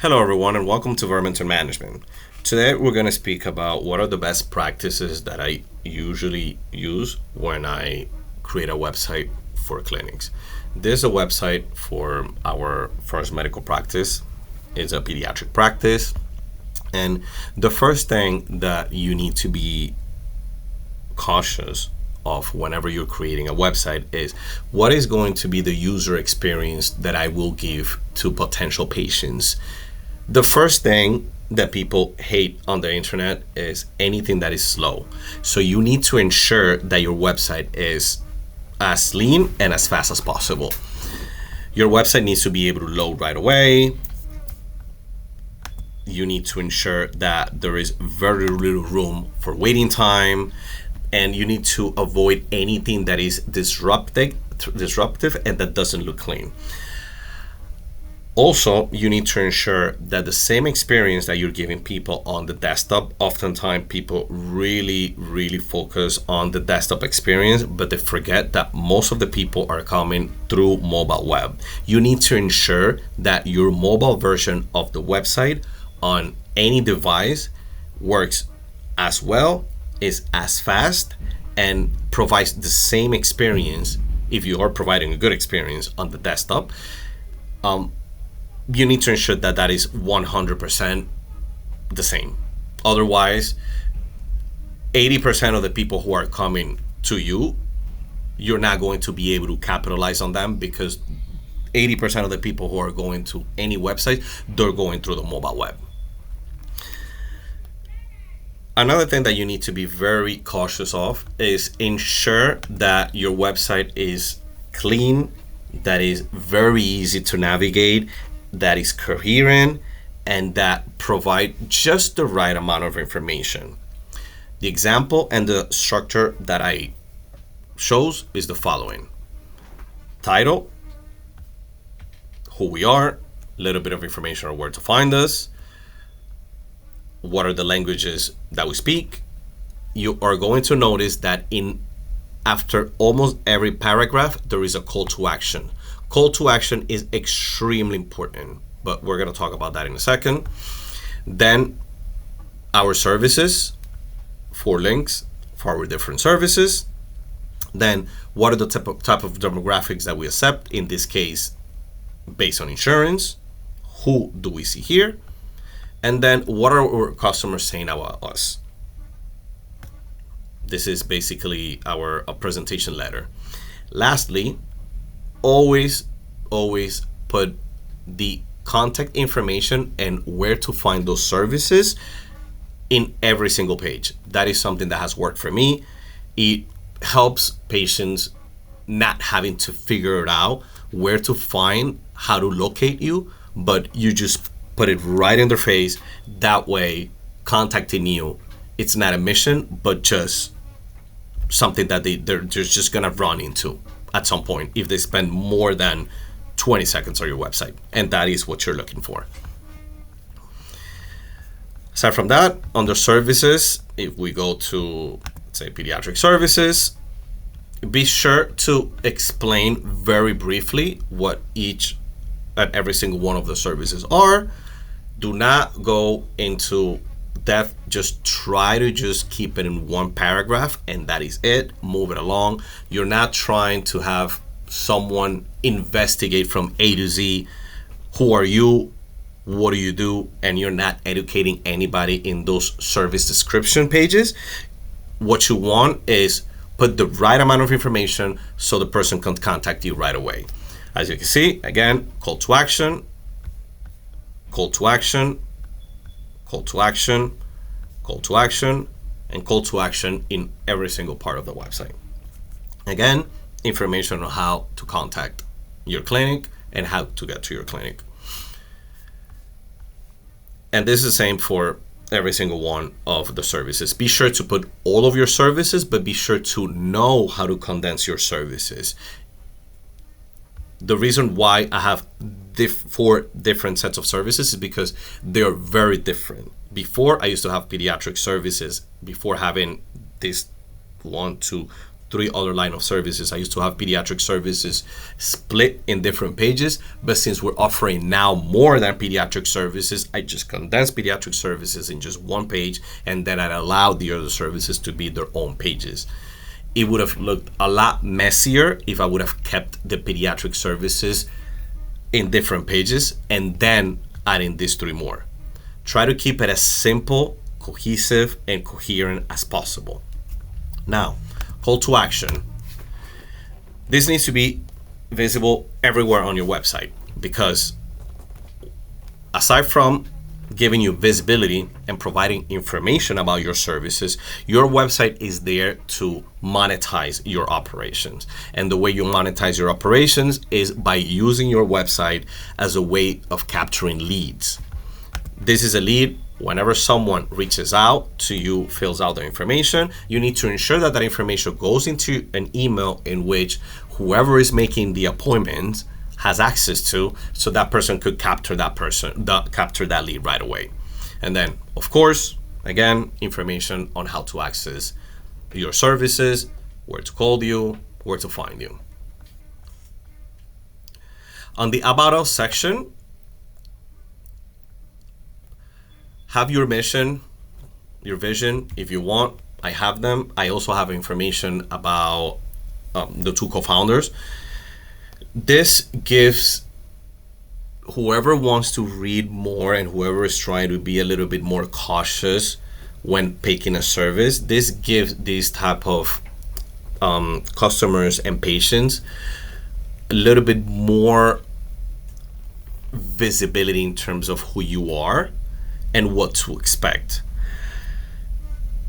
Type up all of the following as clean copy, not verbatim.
Hello, everyone, and welcome to Verminton Management. Today, we're going to speak about what are the best practices that I usually use when I create a website for clinics. This is a website for our first medical practice. It's a pediatric practice. And the first thing that you need to be cautious of whenever you're creating a website is what is going to be the user experience that I will give to potential patients. The first thing that people hate on the internet is anything that is slow. So you need to ensure that your website is as lean and as fast as possible. Your website needs to be able to load right away. You need to ensure that there is very little room for waiting time, and you need to avoid anything that is disruptive and that doesn't look clean. Also, you need to ensure that the same experience that you're giving people on the desktop, oftentimes people really focus on the desktop experience, but they forget that most of the people are coming through mobile web. You need to ensure that your mobile version of the website on any device works as well, is as fast, and provides the same experience if you are providing a good experience on the desktop. You need to ensure that that is 100% the same. Otherwise, 80% of the people who are coming to you, you're not going to be able to capitalize on them, because 80% of the people who are going to any website, they're going through the mobile web. Another thing that you need to be very cautious of is ensure that your website is clean, that is very easy to navigate, that is coherent, and that provide just the right amount of information. The example and the structure that I shows is the following: title, who we are, a little bit of information on where to find us, what are the languages that we speak. You are going to notice that after almost every paragraph, there is a call to action. Call to action is extremely important, but we're going to talk about that in a second. Then our services, 4 links for our different services. Then what are the type of demographics that we accept, in this case based on insurance, who do we see here, and then what are our customers saying about us. This is basically our presentation letter. Lastly, always put the contact information and where to find those services in every single page. That is something that has worked for me. It helps patients not having to figure it out where to find, how to locate you, but you just put it right in their face. That way, contacting you, it's not a mission, but just something that they're just gonna run into at some point if they spend more than 20 seconds on your website, and that is what you're looking for. Aside from that, under services, if we go to, say, pediatric services, be sure to explain very briefly what each and every single one of the services are. Do not go into depth. Just try to just keep it in one paragraph, and that is it. Move it along. You're not trying to have someone investigate from A to Z. Who are you? What do you do? And you're not educating anybody in those service description pages. What you want is put the right amount of information so the person can contact you right away. As you can see, again, call to action, call to action, call to action, call to action, and call to action in every single part of the website. Again, information on how to contact your clinic and how to get to your clinic. And this is the same for every single one of the services. Be sure to put all of your services, but be sure to know how to condense your services. The reason why I have 4 different sets of services is because they are very different. Before, I used to have pediatric services before having this 1, 2, three other line of services. I used to have pediatric services split in different pages, but since we're offering now more than pediatric services, I just condensed pediatric services in just one page, and then I allowed the other services to be their own pages. It would have looked a lot messier if I would have kept the pediatric services in different pages and then adding these three more. Try to keep it as simple, cohesive, and coherent as possible. Now, call to action. This needs to be visible everywhere on your website, because aside from giving you visibility and providing information about your services, your website is there to monetize your operations. And the way you monetize your operations is by using your website as a way of capturing leads. This is a lead. Whenever someone reaches out to you, fills out the information, you need to ensure that that information goes into an email in which whoever is making the appointment has access to, so that person could capture that lead right away. And then, of course, again, information on how to access your services, where to call you, where to find you. On the About Us section, have your mission, your vision, if you want. I have them. I also have information about the two co-founders. This gives whoever wants to read more and whoever is trying to be a little bit more cautious when picking a service, this gives these type of customers and patients a little bit more visibility in terms of who you are and what to expect.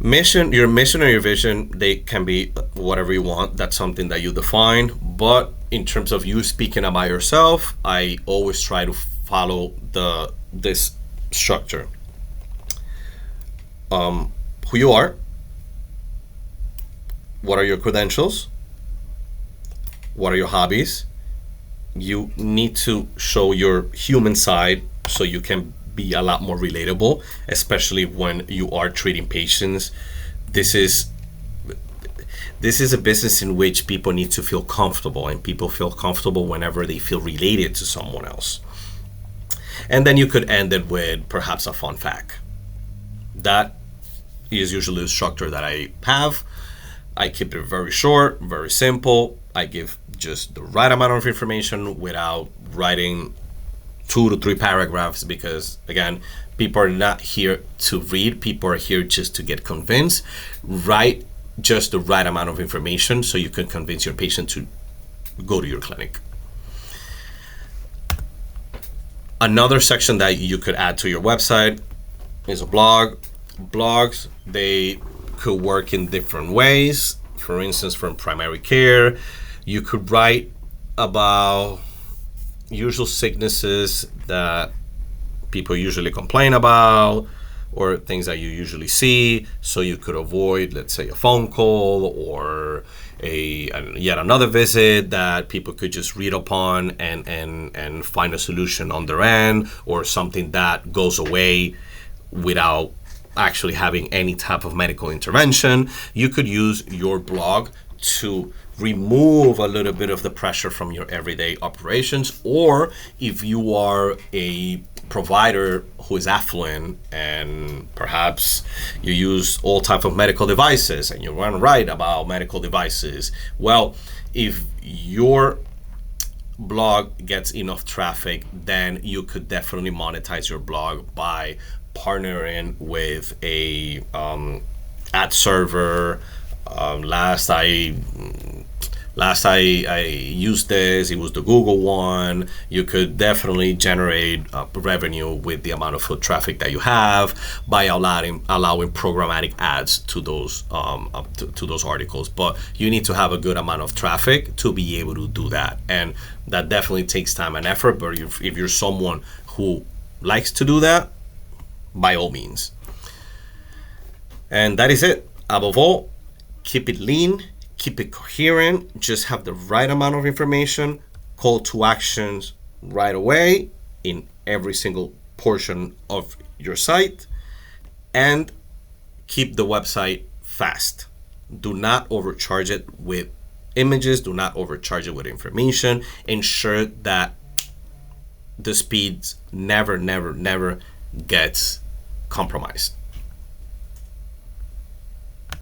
Your mission or your vision, they can be whatever you want. That's something that you define. But in terms of you speaking about yourself, I always try to follow this structure. Who you are, what are your credentials, what are your hobbies. You need to show your human side so you can be a lot more relatable, especially when you are treating patients. This is a business in which people need to feel comfortable, and people feel comfortable whenever they feel related to someone else. And then you could end it with perhaps a fun fact. That is usually the structure that I have. I keep it very short, very simple. I give just the right amount of information without writing 2 to 3 paragraphs, because again, people are not here to read. People are here just to get convinced. Write just the right amount of information so you can convince your patient to go to your clinic. Another section that you could add to your website is a blog. Blogs, they could work in different ways. For instance, from primary care, you could write about usual sicknesses that people usually complain about, or things that you usually see, so you could avoid, let's say, a phone call or yet another visit that people could just read upon and find a solution on their end, or something that goes away without actually having any type of medical intervention. You could use your blog to remove a little bit of the pressure from your everyday operations. Or if you are a provider who is affluent and perhaps you use all type of medical devices and you want to write about medical devices, well, if your blog gets enough traffic, then you could definitely monetize your blog by partnering with a ad server. Last I used this, it was the Google one. You could definitely generate revenue with the amount of foot traffic that you have by allowing programmatic ads to those to those articles. But you need to have a good amount of traffic to be able to do that, and that definitely takes time and effort. But if you're someone who likes to do that, by all means. And that is it. Above all, keep it lean, keep it coherent, just have the right amount of information, call to actions right away in every single portion of your site, and keep the website fast. Do not overcharge it with images. Do not overcharge it with information. Ensure that the speeds never gets compromised.